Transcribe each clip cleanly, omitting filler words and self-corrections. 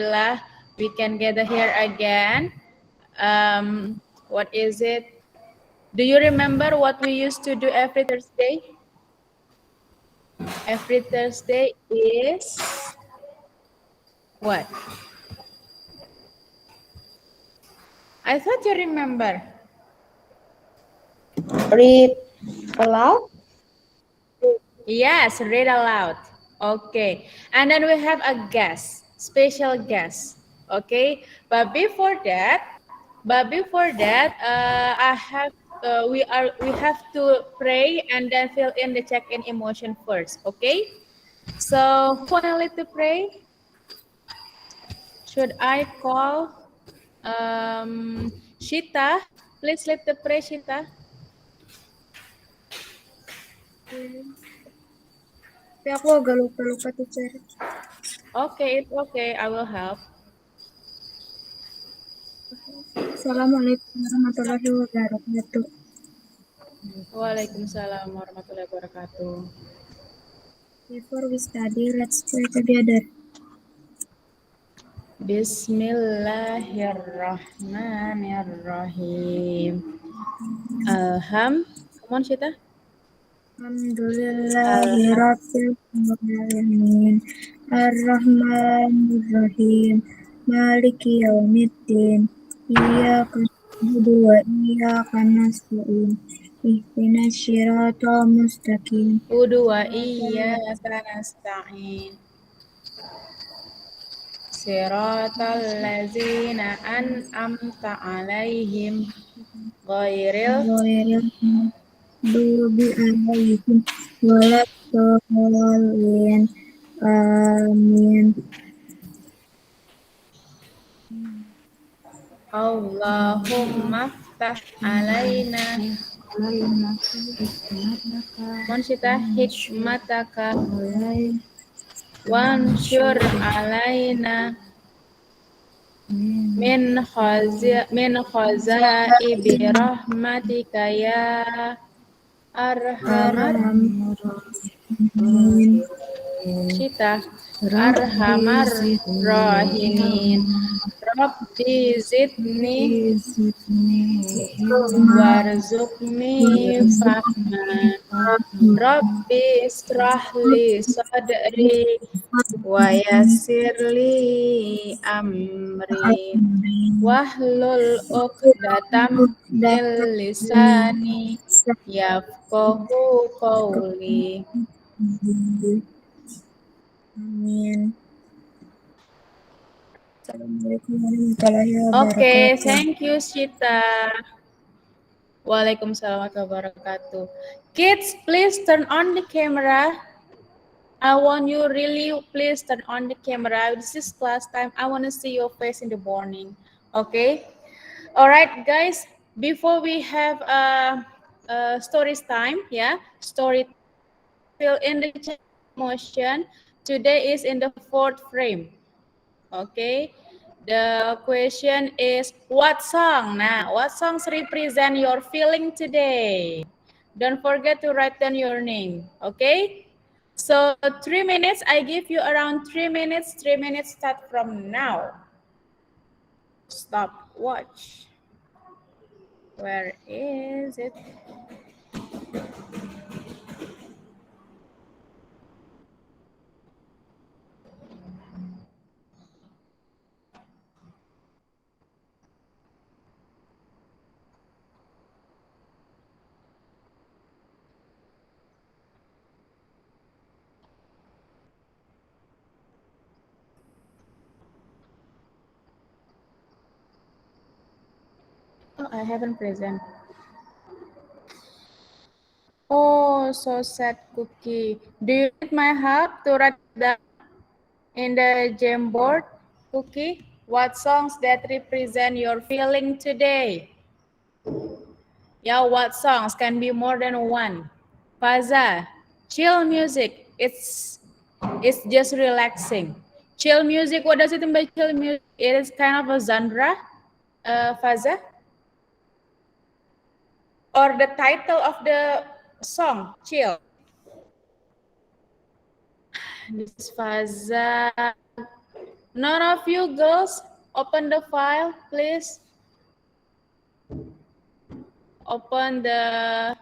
Alhamdulillah, we can gather here again. What is it? Do you remember what we used to do every Thursday? Every Thursday is what? I thought you remember. Read aloud. Yes, read aloud. Okay. And then we have a guest, special guest. Okay. But before that, we have to pray and then fill in the check-in emotion first. Okay. So who wanna lead to pray? Should I call Shita? Please lead the pray, Shita. Tapi aku agak lupa teacher. Okay, it's okay. I will help. Assalamualaikum warahmatullahi wabarakatuh. Waalaikumsalam warahmatullahi wabarakatuh. Before we study, let's pray together. Bismillahirrahmanirrahim. Come on, Shita. Alhamdulillahirabbil alamin. Ar-Rahmanir-Rahim. Maliki yaumiddin. Iyyaka na'budu wa iyyaka nasta'in. Ihdinas siratal mustaqim. Udu wa iyyaka nasta'in. Siratal ladzina an'amta 'alaihim ghairil maghdubi 'alaihim waladdallin. Amin. Allahumma ftah 'alaina hikmataka wansyur 'alaina min khazaibi rahmatika ya arhamar Shita arhamar rahimin. Rabbi zidni warzuqni fahma. Rabbi israhli sadri wa yassirli amri wahlul uqdatam min lisani yafqahu qawli. Amin. Assalamualaikum warahmatullahi wabarakatuh. Okay, thank you, Shita. Waalaikumsalam warahmatullahi wabarakatuh. Kids, please turn on the camera. I want you really, please turn on the camera. This is class time. I want to see your face in the morning. Okay? All right, guys. Before we have stories time, yeah, story fill in the emotion. Today is in the fourth frame. Okay. The question is what song? Nah, what songs represent your feeling today? Don't forget to write down your name. Okay. So 3 minutes. I give you around 3 minutes. 3 minutes start from now. Stop. Watch. Where is it? Oh, I haven't present. Oh, so sad, Cookie. Do you need my help to write down in the Jamboard, Cookie? What songs that represent your feeling today? Yeah, what songs? Can be more than one. Faza, chill music. It's just relaxing. Chill music. What does it mean by chill music? It is kind of a genre, Faza, or the title of the song, chill. This Faza. None of you girls, open the file, please. Open the,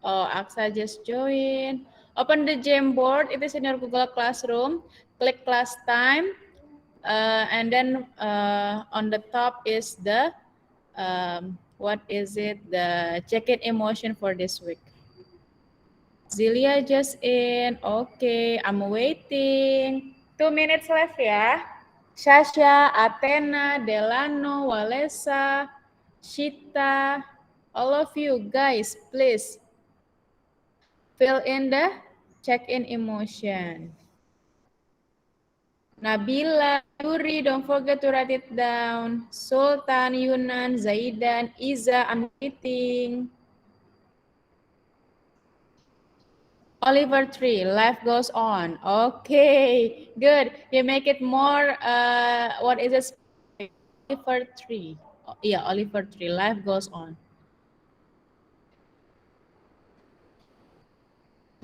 oh, Aksa just join. Open the Jamboard, it is in your Google Classroom. Click class time, and then on the top is the, what is it? The check-in emotion for this week. Zilia just in. Okay, I'm waiting. 2 minutes left ya. Sasha, Athena, Delano, Walesa, Shita, all of you guys, please fill in the check-in emotion. Nabila, Yuri, don't forget to write it down. Sultan, Yunan, Zaidan, Iza, I'm waiting. Oliver Tree, life goes on. Okay, good. You make it more, what is it? Oliver Tree. Yeah, Oliver Tree, life goes on.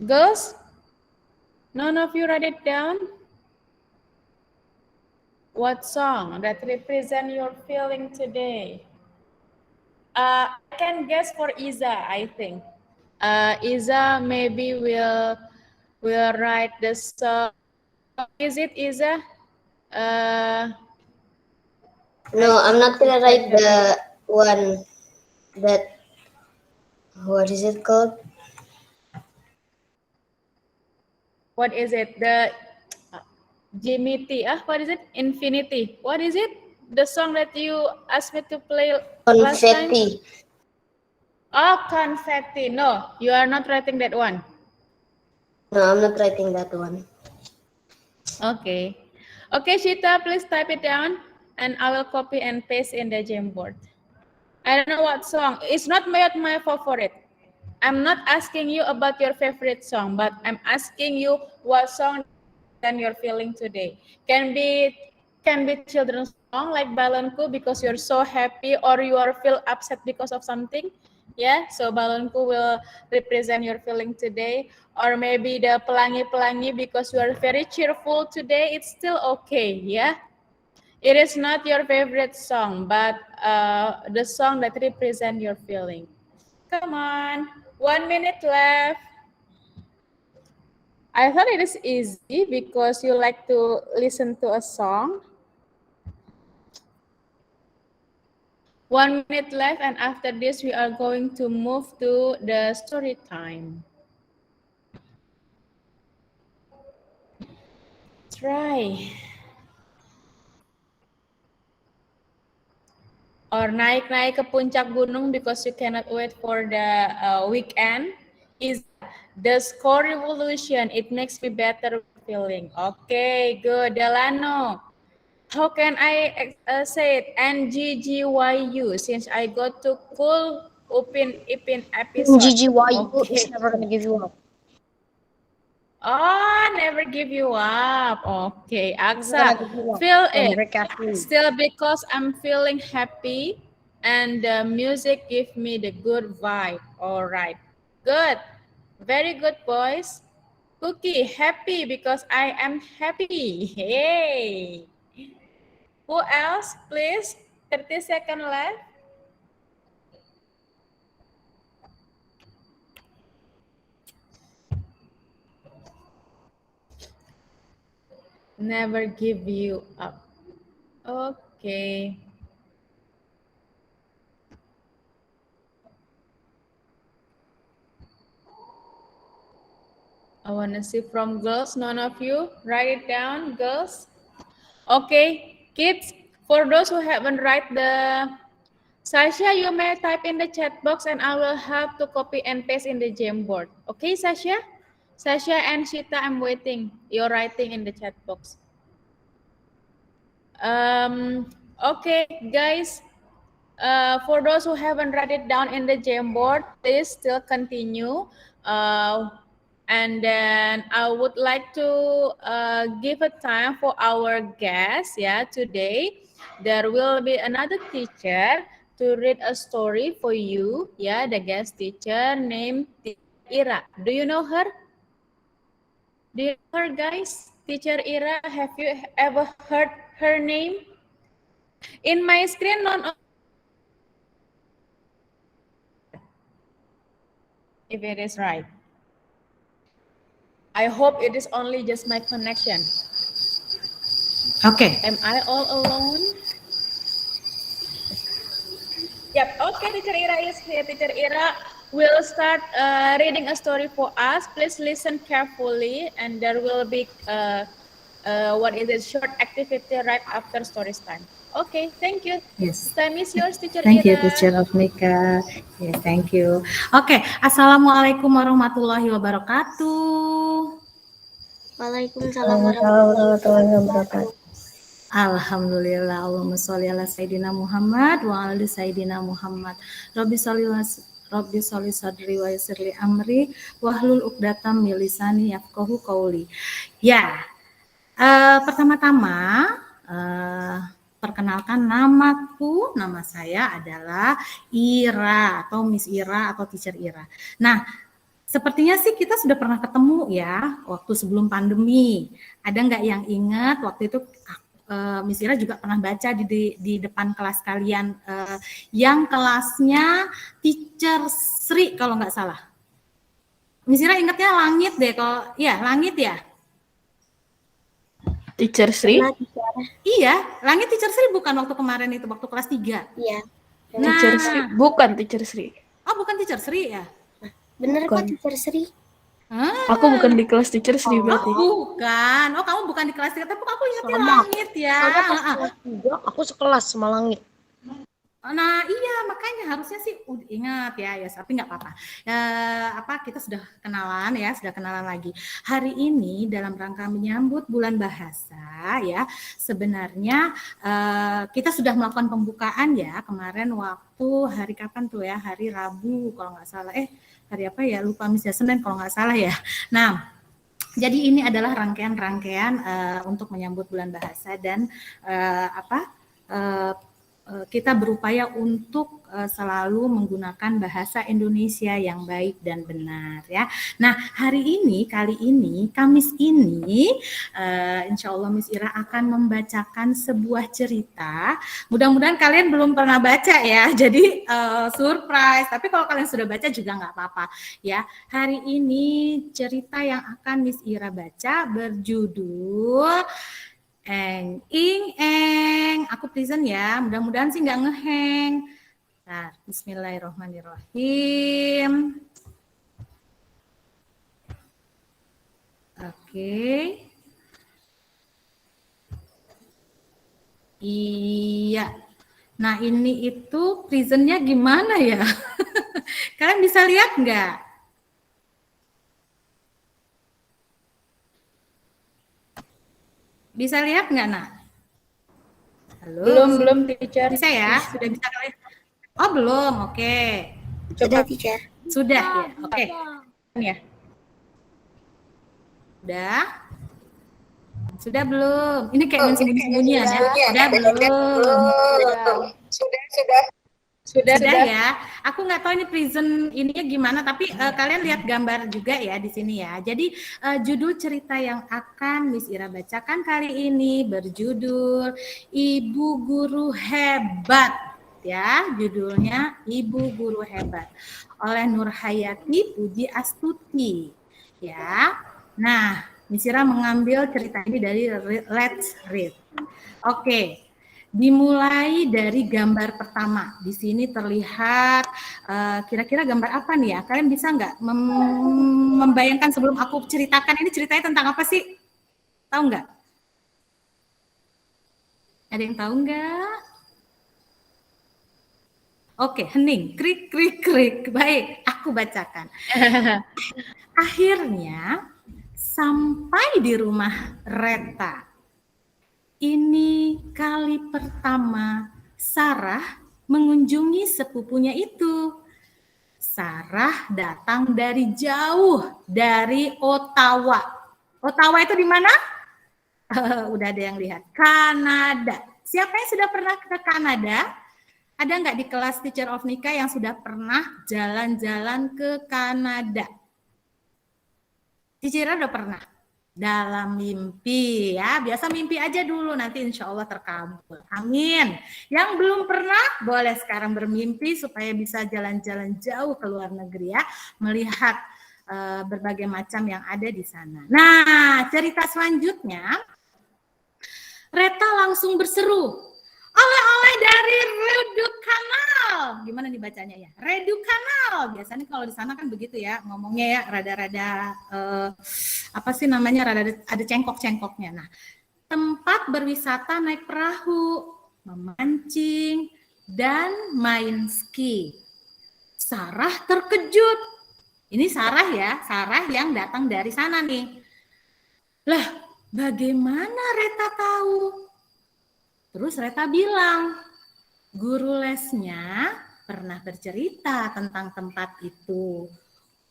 Girls, none of you write it down? What song that represent your feeling today? I can guess for Iza, I think. Iza maybe will write the song. Is it Iza? No, I'm not gonna write the one that, what is it called? What is it? The Jimmy T. What is it? Infinity. What is it? The song that you asked me to play last time? Confetti. Oh, Confetti. No, you are not writing that one. No, I'm not writing that one. Okay. Okay, Shita, please type it down and I will copy and paste in the Jamboard. I don't know what song. It's not my favorite. I'm not asking you about your favorite song, but I'm asking you what song and you're feeling today. Can be children's song like Balonku because you're so happy or you are feel upset because of something. Yeah, so Balonku will represent your feeling today. Or maybe the Pelangi-Pelangi because you are very cheerful today. It's still okay, yeah. It is not your favorite song, but the song that represent your feeling. Come on, 1 minute left. I thought it is easy because you like to listen to a song. 1 minute left, and after this, we are going to move to the story time. Try. Or naik-naik ke puncak gunung because you cannot wait for the weekend. Is the score revolution. It makes me better feeling. Okay, good. Delano. How can I say it? NGGYU since I got to cool Upin Ipin episode. GGYU Okay. is never gonna give you up. Oh, never give you up. Okay, Never gonna Aksa, give you up. feel From it. Rick Astley. Still because I'm feeling happy and the music give me the good vibe. All right, good. Very good, boys. Cookie, happy because I am happy. Hey. Who else, please? 30 seconds left. Never give you up. Okay. I want to see from girls. None of you write it down, girls. Okay, kids, for those who haven't write the Sasha, you may type in the chat box and I will help to copy and paste in the Jamboard. Okay, Sasha? Sasha and Shita, I'm waiting. You're writing in the chat box. Okay, guys. For those who haven't write it down in the Jamboard, please still continue. And then I would like to give a time for our guests. Yeah, today there will be another teacher to read a story for you. Yeah, the guest teacher named Ira. Do you know her? Do you know her, guys? Teacher Ira, have you ever heard her name? In my screen, if it is right. I hope it is only just my connection. Okay. Am I all alone? Yep. Okay, Teacher Ira is here. Teacher Ira will start reading a story for us. Please listen carefully, and there will be short activity right after story time. Okay, thank you. Yes. Time is yours, Teacher Thank you, Ira. Teacher Afnika. Yes, thank you. Oke, Assalamualaikum warahmatullahi wabarakatuh. Waalaikumsalam warahmatullahi wabarakatuh. Alhamdulillah, Allahumma sholli ala Sayyidina Muhammad wa ala Sayyidina Muhammad. Rabbi sholli sadri wa yassirli amri wahlul uqdatam min lisani yafqahu qauli. Ya, pertama-tama perkenalkan nama saya adalah Ira atau Miss Ira atau Teacher Ira. Nah, sepertinya sih kita sudah pernah ketemu ya waktu sebelum pandemi. Ada nggak yang ingat waktu itu Miss Ira juga pernah baca di depan kelas kalian yang kelasnya Teacher Sri kalau nggak salah. Miss Ira ingatnya Langit deh kalau ya Langit ya. Teacher Sri? Iya, Langit Teacher Sri bukan waktu kemarin itu waktu kelas 3. Iya. Nah, Teacher Sri? Bukan Teacher Sri. Oh, bukan Teacher Sri ya? Bener kok Teacher Sri. Aku bukan di kelas Teacher Sri berarti. Bukan. Oh, kamu bukan di kelas 3, tapi aku ingatnya Langit ya. Aku sekelas sama Langit. Nah, iya makanya harusnya sih ingat ya, tapi nggak apa-apa. Kita sudah kenalan lagi. Hari ini dalam rangka menyambut bulan bahasa ya, sebenarnya kita sudah melakukan pembukaan ya kemarin waktu hari kapan tuh ya, hari Rabu kalau nggak salah. Hari apa ya? Lupa Miss ya, Senin kalau nggak salah ya. Nah, jadi ini adalah rangkaian untuk menyambut bulan bahasa dan kita berupaya untuk selalu menggunakan bahasa Indonesia yang baik dan benar ya. Nah, kali ini, Kamis ini, insya Allah Miss Ira akan membacakan sebuah cerita. Mudah-mudahan kalian belum pernah baca ya, jadi surprise. Tapi kalau kalian sudah baca juga nggak apa-apa ya. Hari ini cerita yang akan Miss Ira baca berjudul Eng, aku present ya. Mudah-mudahan sih nggak ngeheng. Nah, Bismillahirrahmanirrahim. Oke. Iya. Nah, ini itu presentnya gimana ya? Kalian bisa lihat nggak? Bisa lihat nggak, Nak? Halo? Belum, Teacher. Bisa ya? Sudah bisa kalian? Oh, belum. Oke. Sudah, Teacher. Sudah ya? Oke. Ya. Sudah belum? Ini kayak sembunyi-sembunyian ya? Sudah belum? Sudah ya. Aku nggak tahu ini present ininya gimana, tapi kalian lihat gambar juga ya di sini ya. Jadi judul cerita yang akan Miss Ira bacakan kali ini berjudul Ibu Guru Hebat ya. Judulnya Ibu Guru Hebat oleh Nurhayati Puji Astuti ya. Nah, Miss Ira mengambil cerita ini dari Let's Read. Oke. Dimulai dari gambar pertama. Di sini terlihat kira-kira gambar apa nih ya? Kalian bisa nggak membayangkan sebelum aku ceritakan ini ceritanya tentang apa sih? Tahu nggak? Ada yang tahu nggak? Oke, hening, krik, krik, krik. Baik, aku bacakan. Akhirnya sampai di rumah Reta. Ini kali pertama Sarah mengunjungi sepupunya itu. Sarah datang dari jauh, dari Ottawa. Ottawa itu di mana? Udah ada yang lihat. Kanada. Siapa yang sudah pernah ke Kanada? Ada nggak di kelas Teacher of Nika yang sudah pernah jalan-jalan ke Kanada? Teacher udah pernah dalam mimpi ya. Biasa mimpi aja dulu, nanti insya Allah terkabul. Amin. Yang belum pernah boleh sekarang bermimpi supaya bisa jalan-jalan jauh ke luar negeri ya, melihat berbagai macam yang ada di sana. Nah, cerita selanjutnya, Reta langsung berseru, oleh-oleh dari Redu Kanal. Gimana nih bacanya ya? Redu Kanal. Biasanya kalau di sana kan begitu ya, ngomongnya ya rada-rada apa sih namanya? Rada ada cengkok-cengkoknya. Nah, tempat berwisata naik perahu, memancing dan main ski. Sarah terkejut. Ini Sarah ya, Sarah yang datang dari sana nih. Lah, bagaimana Reta tahu? Terus Reta bilang, guru lesnya pernah bercerita tentang tempat itu.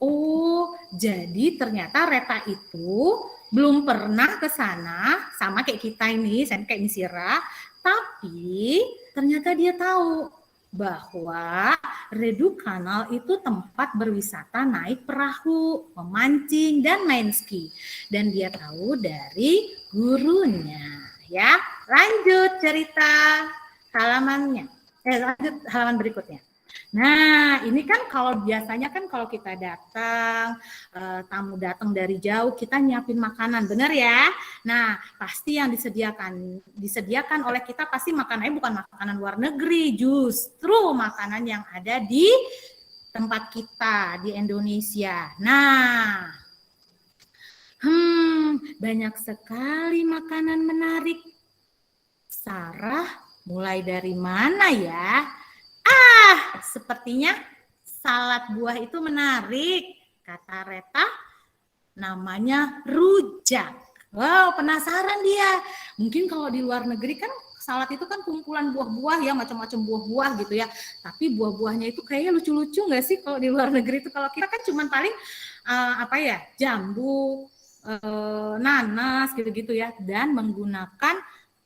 Oh, jadi ternyata Reta itu belum pernah ke sana, sama kayak kita ini, sama kayak Misira, tapi ternyata dia tahu bahwa Redu Kanal itu tempat berwisata naik perahu, memancing, dan main ski. Dan dia tahu dari gurunya. Ya, lanjut cerita halamannya. Lanjut halaman berikutnya. Nah, ini kan kalau biasanya kan kalau kita datang, tamu datang dari jauh, kita nyiapin makanan, benar ya? Nah, pasti yang disediakan oleh kita pasti makanannya bukan makanan luar negeri, justru makanan yang ada di tempat kita di Indonesia. Nah, banyak sekali makanan menarik. Sarah, mulai dari mana ya? Sepertinya salad buah itu menarik, kata Reta. Namanya rujak. Wow, penasaran dia. Mungkin kalau di luar negeri kan salad itu kan kumpulan buah-buah ya, macam-macam buah-buah gitu ya. Tapi buah-buahnya itu kayaknya lucu-lucu nggak sih kalau di luar negeri itu? Kalau kita kan cuma paling jambu, nanas gitu-gitu ya, dan menggunakan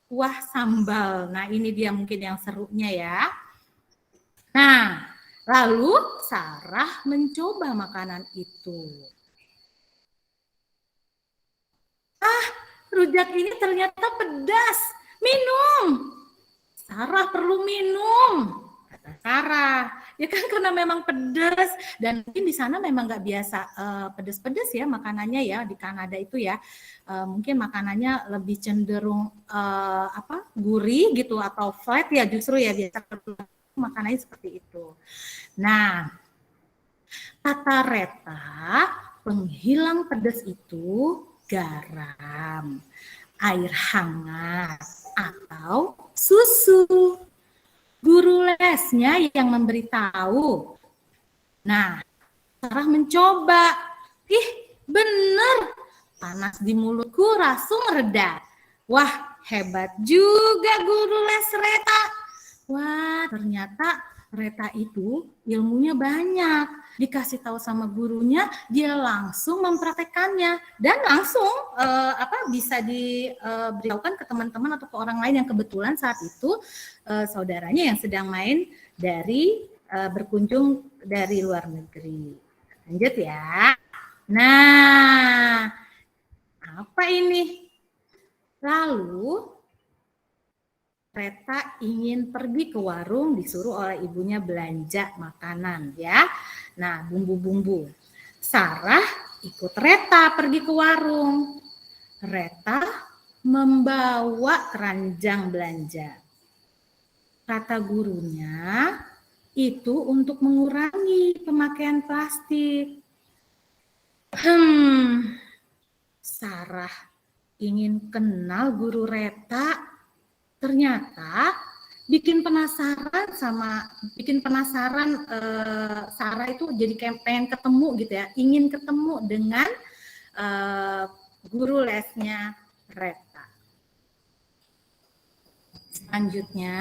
kuah sambal. Nah, ini dia mungkin yang serunya ya. Nah, lalu Sarah mencoba makanan itu. Rujak ini ternyata pedas. Minum. Sarah perlu minum, kata Sarah. Ya kan karena memang pedas dan mungkin di sana memang nggak biasa pedas-pedas ya makanannya ya di Kanada itu ya. Mungkin makanannya lebih cenderung gurih gitu atau flat ya justru ya biasa makanannya seperti itu. Nah, kata Reta, penghilang pedas itu garam, air hangat, atau susu. Guru lesnya yang memberitahu. Nah, Sarah mencoba. Bener, panas di mulutku langsung reda. Wah, hebat juga guru les Reta. Wah, ternyata Reta itu ilmunya banyak. Dikasih tahu sama gurunya, dia langsung mempraktekannya dan langsung bisa diberitahukan ke teman-teman atau ke orang lain yang kebetulan saat itu saudaranya yang sedang main berkunjung dari luar negeri. Lanjut ya. Nah, apa ini? Lalu Reta ingin pergi ke warung, disuruh oleh ibunya belanja makanan ya. Nah, bumbu-bumbu. Sarah ikut Reta pergi ke warung. Reta membawa keranjang belanja. Kata gurunya, itu untuk mengurangi pemakaian plastik. Sarah ingin kenal guru Reta. Ternyata bikin penasaran Sarah itu jadi kayak pengen ketemu gitu ya, ingin ketemu dengan guru lesnya Reta. Selanjutnya,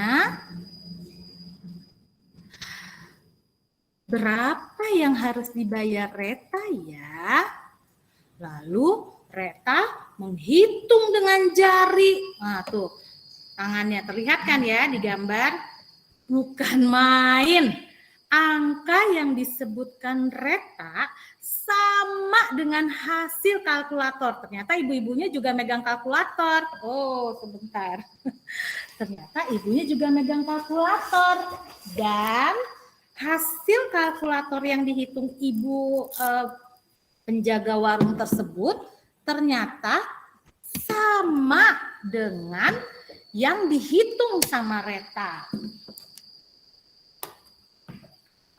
berapa yang harus dibayar Reta ya? Lalu Reta menghitung dengan jari. Nah tuh, tangannya terlihat kan ya di gambar, bukan main. angka yang disebutkan Reta sama dengan hasil kalkulator. Ternyata ibu-ibunya juga megang kalkulator. Oh, sebentar. Ternyata ibunya juga megang kalkulator. Dan hasil kalkulator yang dihitung ibu penjaga warung tersebut ternyata sama dengan yang dihitung sama Reta.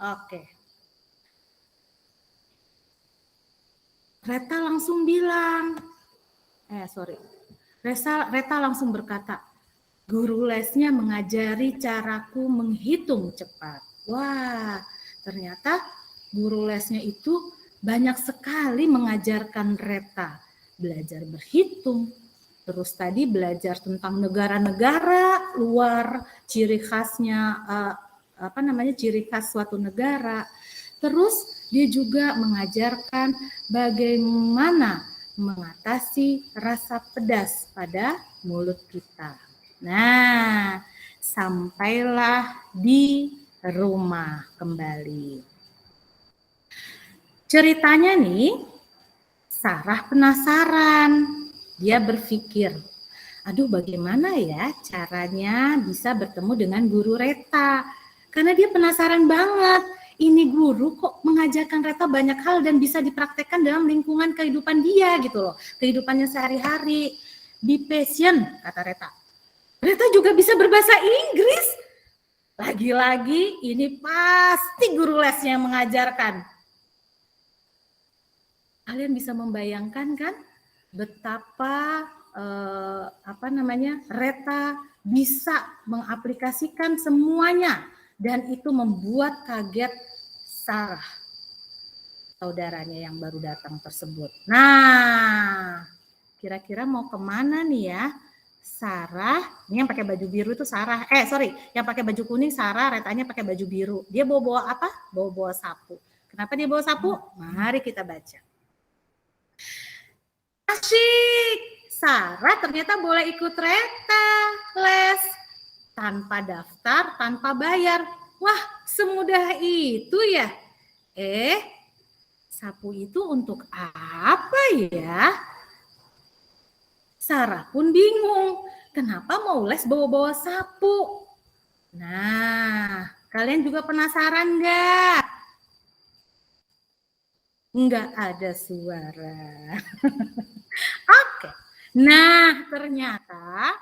Oke. Reta langsung bilang, Reta langsung berkata, guru lesnya mengajari caraku menghitung cepat. Wah, ternyata guru lesnya itu banyak sekali mengajarkan Reta belajar berhitung. Terus tadi belajar tentang negara-negara luar, ciri khasnya ciri khas suatu negara. Terus dia juga mengajarkan bagaimana mengatasi rasa pedas pada mulut kita. Nah, sampailah di rumah kembali. Ceritanya nih, Sarah penasaran. Dia berpikir, aduh bagaimana ya caranya bisa bertemu dengan guru Reta. Karena dia penasaran banget, ini guru kok mengajarkan Reta banyak hal dan bisa dipraktekkan dalam lingkungan kehidupan dia gitu loh. Kehidupannya sehari-hari. Be patient, kata Reta. Reta juga bisa berbahasa Inggris. Lagi-lagi ini pasti guru lesnya yang mengajarkan. Kalian bisa membayangkan kan betapa Reta bisa mengaplikasikan semuanya. Dan itu membuat kaget Sarah, saudaranya yang baru datang tersebut. Nah, kira-kira mau kemana nih ya? Sarah, ini yang pakai baju biru itu Sarah. Yang pakai baju kuning Sarah, Retanya pakai baju biru. Dia bawa apa? Bawa sapu. Kenapa dia bawa sapu? Mari kita baca. Asyik! Sarah ternyata boleh ikut Reta les. Tanpa daftar, tanpa bayar. Wah, semudah itu ya. Sapu itu untuk apa ya? Sarah pun bingung. Kenapa mau les bawa-bawa sapu? Nah, kalian juga penasaran nggak? Nggak ada suara. Oke. Nah, ternyata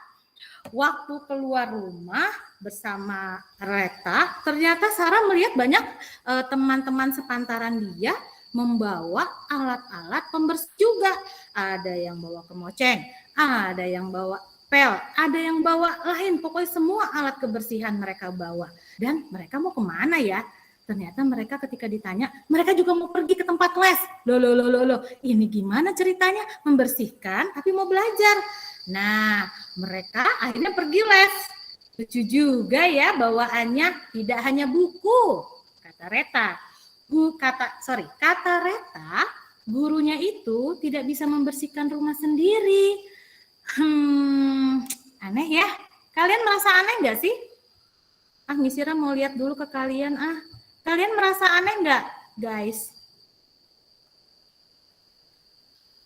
waktu keluar rumah bersama Reta, ternyata Sarah melihat banyak teman-teman sepantaran dia membawa alat-alat pembersih juga. Ada yang bawa kemoceng, ada yang bawa pel, ada yang bawa lain. Pokoknya semua alat kebersihan mereka bawa. Dan mereka mau kemana ya? Ternyata mereka ketika ditanya, mereka juga mau pergi ke tempat les. Loh, ini gimana ceritanya? Membersihkan tapi mau belajar. Nah, mereka akhirnya pergi les. Lucu juga ya bawaannya, tidak hanya buku, kata Reta. Kata Reta, gurunya itu tidak bisa membersihkan rumah sendiri. Aneh ya. Kalian merasa aneh nggak sih? Miss Ira mau lihat dulu ke kalian. Kalian merasa aneh nggak, guys?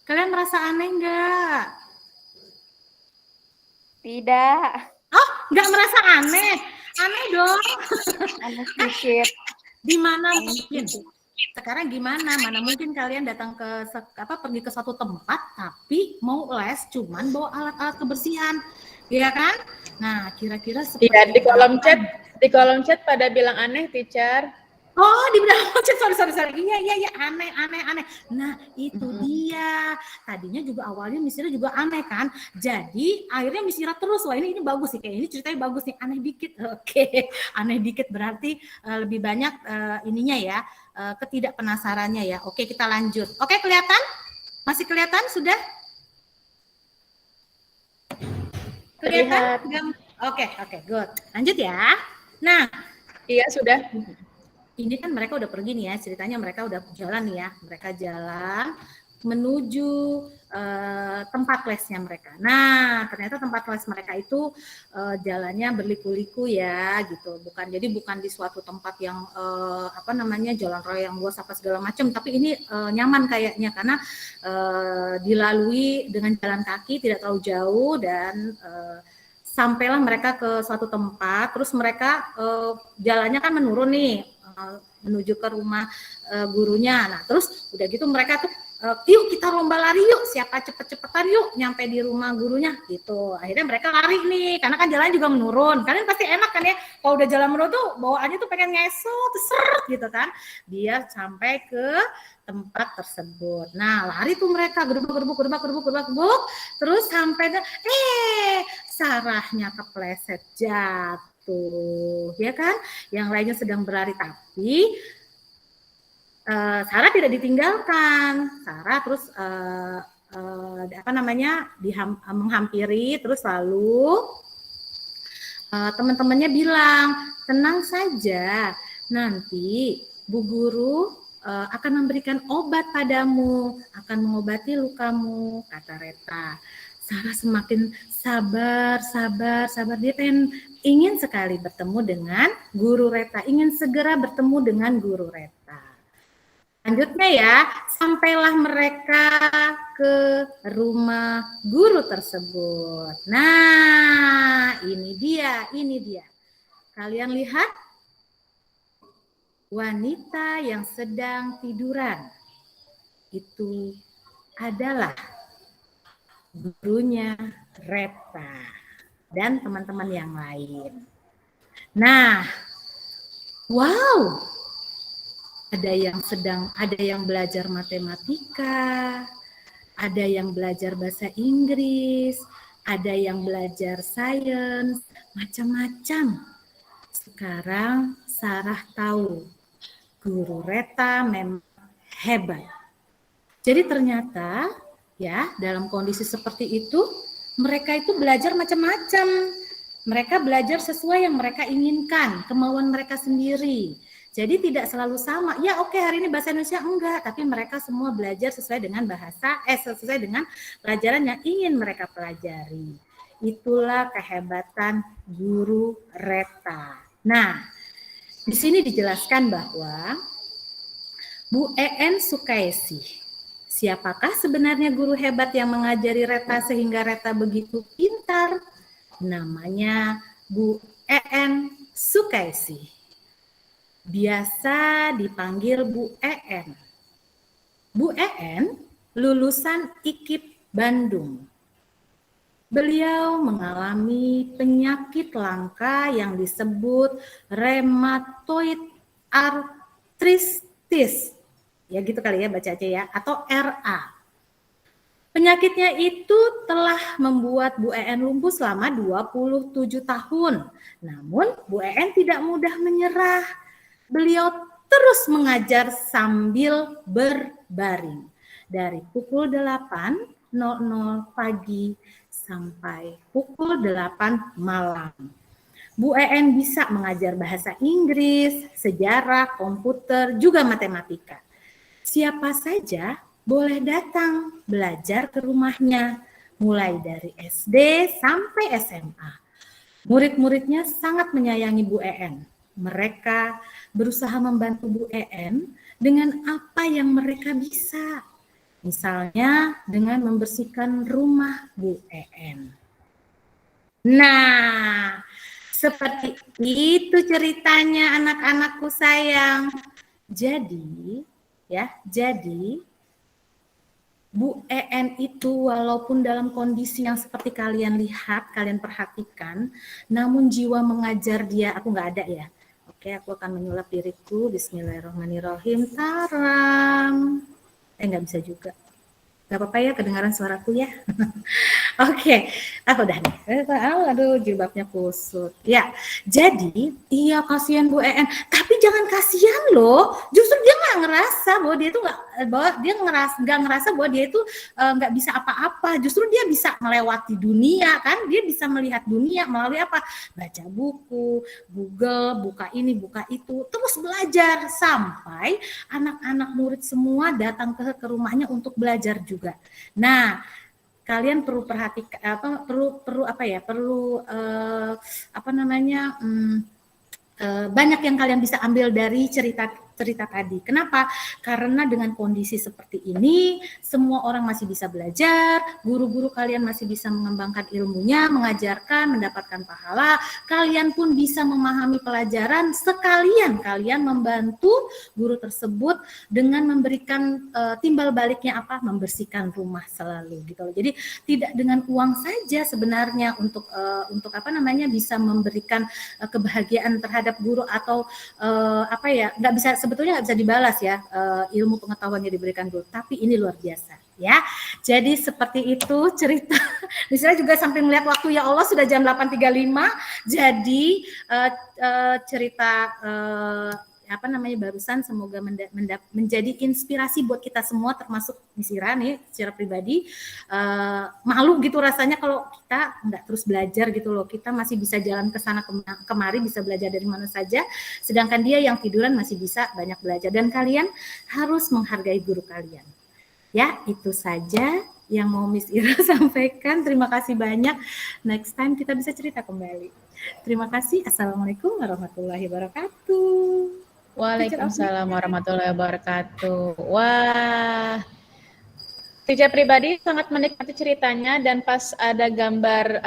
Kalian merasa aneh nggak? Tidak. Oh, nggak merasa aneh? Aneh dong. Aneh sedikit. Di mana mungkin? Sekarang gimana? Mana mungkin kalian datang pergi ke suatu tempat tapi mau les cuman bawa alat-alat kebersihan, ya kan? Nah, kira-kira seperti Iya, di kolom chat pada bilang aneh, teacher. Oh, di belakang chat, sorry. Iya, aneh. Nah, itu dia. Tadinya juga awalnya Miss Ira juga aneh kan. Jadi, akhirnya Miss Ira terus, wah ini bagus sih, kayak ini ceritanya bagus nih, aneh dikit. Oke, aneh dikit berarti lebih banyak ininya ya, ketidakpenasarannya ya. Oke, kita lanjut. Oke, kelihatan? Masih kelihatan sudah? Kelihatan? Oke, good. Lanjut ya. Nah, Iya, sudah. ini kan mereka udah pergi nih ya, ceritanya mereka udah jalan nih ya. Mereka jalan, menuju tempat lesnya mereka. Nah, ternyata tempat les mereka itu jalannya berliku-liku ya, gitu. Bukan di suatu tempat yang jalan raya yang luas apa segala macam, tapi ini nyaman kayaknya karena dilalui dengan jalan kaki tidak terlalu jauh dan sampailah mereka ke suatu tempat. Terus mereka jalannya kan menurun nih menuju ke rumah gurunya. Nah, terus udah gitu mereka tuh yuk kita lomba lari yuk, siapa cepet-cepetan yuk nyampe di rumah gurunya gitu. Akhirnya mereka lari nih, karena kan jalan juga menurun. Kalian pasti enak kan ya, kalau udah jalan menurun tuh bawaannya tuh pengen ngesot, seret gitu kan. Biar sampai ke tempat tersebut. Nah, lari tuh mereka gerbuk, terus sampai Sarahnya kepleset jatuh, ya kan? Yang lainnya sedang berlari tapi Sarah tidak ditinggalkan. Sarah terus menghampiri, terus lalu teman-temannya bilang, tenang saja, nanti Bu Guru akan memberikan obat padamu, akan mengobati lukamu, kata Reta. Sarah semakin sabar. Dia ingin sekali bertemu dengan Guru Reta, ingin segera bertemu dengan Guru Reta. Selanjutnya ya, sampailah mereka ke rumah guru tersebut. Nah, ini dia. Kalian lihat wanita yang sedang tiduran. Itu adalah gurunya Reta dan teman-teman yang lain. Nah, wow. Ada yang belajar matematika, ada yang belajar bahasa Inggris, ada yang belajar sains, macam-macam. Sekarang Sarah tahu Guru Reta memang hebat. Jadi ternyata ya dalam kondisi seperti itu mereka itu belajar macam-macam. Mereka belajar sesuai yang mereka inginkan, kemauan mereka sendiri. Jadi tidak selalu sama. Ya oke, hari ini bahasa Indonesia enggak, tapi mereka semua belajar sesuai dengan sesuai dengan pelajaran yang ingin mereka pelajari. Itulah kehebatan Guru Reta. Nah, di sini dijelaskan bahwa Bu En Sukaisi. Siapakah sebenarnya guru hebat yang mengajari Reta sehingga Reta begitu pintar? Namanya Bu En Sukaisi. Biasa dipanggil Bu En. Bu En lulusan IKIP Bandung. Beliau mengalami penyakit langka yang disebut rheumatoid arthritis. Ya gitu kali ya baca aja ya, atau RA. Penyakitnya itu telah membuat Bu En lumpuh selama 27 tahun. Namun Bu En tidak mudah menyerah. Beliau terus mengajar sambil berbaring dari pukul 8.00 pagi sampai pukul 8 malam. Bu En bisa mengajar bahasa Inggris, sejarah, komputer, juga matematika. Siapa saja boleh datang belajar ke rumahnya, mulai dari SD sampai SMA. Murid-muridnya sangat menyayangi Bu En. Mereka berusaha membantu Bu En dengan apa yang mereka bisa. Misalnya dengan membersihkan rumah Bu En. Nah, seperti itu ceritanya anak-anakku sayang. Jadi Bu En itu walaupun dalam kondisi yang seperti kalian lihat, kalian perhatikan, namun jiwa mengajar dia, aku nggak ada ya. Oke, aku akan menyulap diriku. Bismillahirrahmanirrahim. Taram. Nggak bisa juga. Gak apa-apa ya kedengaran suaraku ya. Oke, aku udah nih. Aduh, jilbabnya kusut. Ya, jadi iya kasihan Bu EN. Tapi jangan kasihan loh. Justru dia nggak ngerasa bahwa dia itu nggak ngerasa bahwa dia itu nggak bisa apa-apa. Justru dia bisa melewati dunia kan. Dia bisa melihat dunia melalui apa? Baca buku, Google, buka ini, buka itu, terus belajar sampai anak-anak murid semua datang ke rumahnya untuk belajar juga. Nah, kalian perlu perhatikan banyak yang kalian bisa ambil dari cerita tadi. Kenapa? Karena dengan kondisi seperti ini, semua orang masih bisa belajar, guru-guru kalian masih bisa mengembangkan ilmunya, mengajarkan, mendapatkan pahala, kalian pun bisa memahami pelajaran, sekalian kalian membantu guru tersebut dengan memberikan timbal baliknya apa? Membersihkan rumah selalu gitu. Jadi tidak dengan uang saja sebenarnya untuk bisa memberikan kebahagiaan terhadap guru atau sebetulnya nggak bisa dibalas ya ilmu pengetahuan yang diberikan guru, tapi ini luar biasa ya. Jadi seperti itu cerita. Misalnya juga sampai melihat waktu, ya Allah sudah jam 8.35. Jadi cerita barusan semoga menjadi inspirasi buat kita semua, termasuk Miss Ira nih secara pribadi. Malu gitu rasanya kalau kita nggak terus belajar gitu loh. Kita masih bisa jalan ke sana kemari, bisa belajar dari mana saja, sedangkan dia yang tiduran masih bisa banyak belajar. Dan kalian harus menghargai guru kalian. Ya, itu saja yang mau Miss Ira sampaikan. Terima kasih banyak. Next time kita bisa cerita kembali. Terima kasih. Assalamualaikum warahmatullahi wabarakatuh. Waalaikumsalam warahmatullahi wabarakatuh. Wah, teacher pribadi sangat menikmati ceritanya, dan pas ada gambar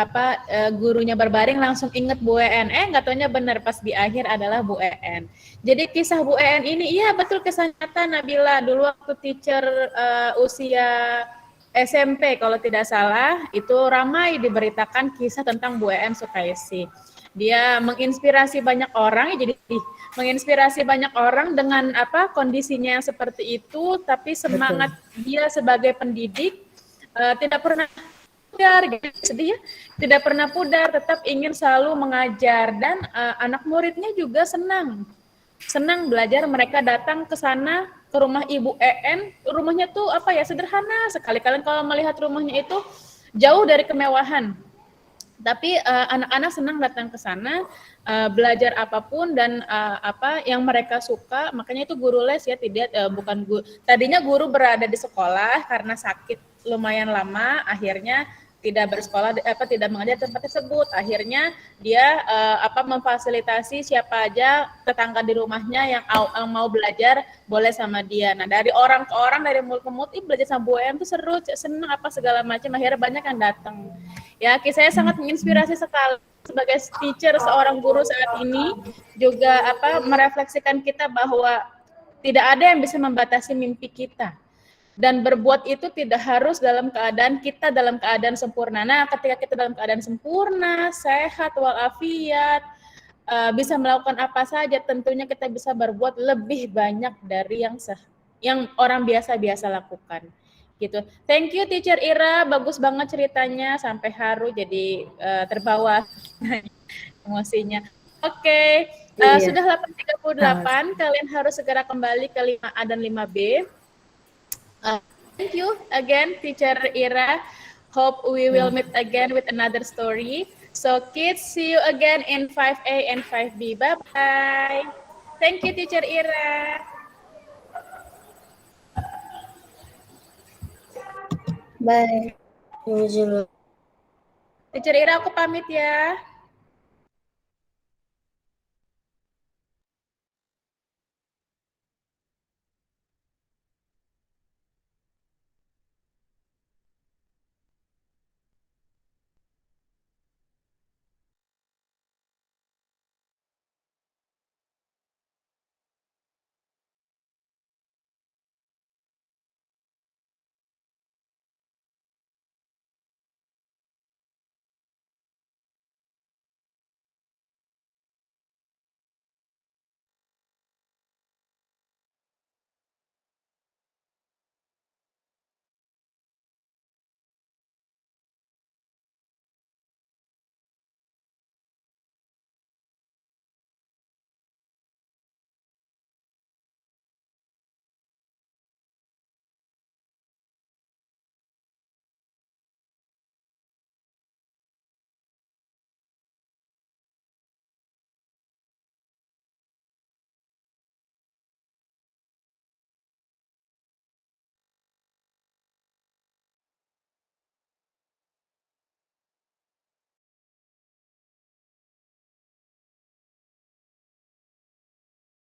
gurunya berbaring langsung inget Bu EN. Nggak taunya benar pas di akhir adalah Bu EN. Jadi kisah Bu EN ini, iya betul kisah nyata Nabila. Dulu waktu teacher usia SMP kalau tidak salah, itu ramai diberitakan kisah tentang Bu EN Sukaisi. Dia menginspirasi banyak orang, jadi menginspirasi banyak orang dengan kondisinya yang seperti itu, tapi semangat dia sebagai pendidik tidak pernah pudar, gitu, sedih ya, tidak pernah pudar, tetap ingin selalu mengajar, dan anak muridnya juga senang belajar. Mereka datang ke sana, ke rumah Ibu EN, rumahnya tuh sederhana sekali. Kalian kalau melihat rumahnya itu jauh dari kemewahan. Tapi anak-anak senang datang ke sana, belajar apapun dan apa yang mereka suka. Makanya itu guru les ya, bukan guru. Tadinya guru berada di sekolah karena sakit lumayan lama, akhirnya tidak bersekolah, tidak mengajar tempat tersebut. Akhirnya dia memfasilitasi siapa aja tetangga di rumahnya yang mau belajar boleh sama dia. Nah, dari orang ke orang, dari mulut ke mulut, belajar sama Bu EN tuh seru, seneng segala macam. Akhirnya banyak yang datang. Ya, kisahnya sangat menginspirasi sekali. Sebagai teacher, seorang guru saat ini juga merefleksikan kita bahwa tidak ada yang bisa membatasi mimpi kita. Dan berbuat itu tidak harus dalam keadaan sempurna. Nah, ketika kita dalam keadaan sempurna, sehat walafiat, bisa melakukan apa saja, tentunya kita bisa berbuat lebih banyak dari yang orang biasa-biasa lakukan. Gitu. Thank you Teacher Ira, bagus banget ceritanya, sampai haru jadi terbawa emosinya. Oke, sudah 8.38, kalian harus segera kembali ke 5A dan 5B. Thank you again Teacher Ira. Hope we will meet again with another story. So kids, see you again in 5A and 5B. Bye-bye. Thank you Teacher Ira. Bye. Teacher Ira, aku pamit ya.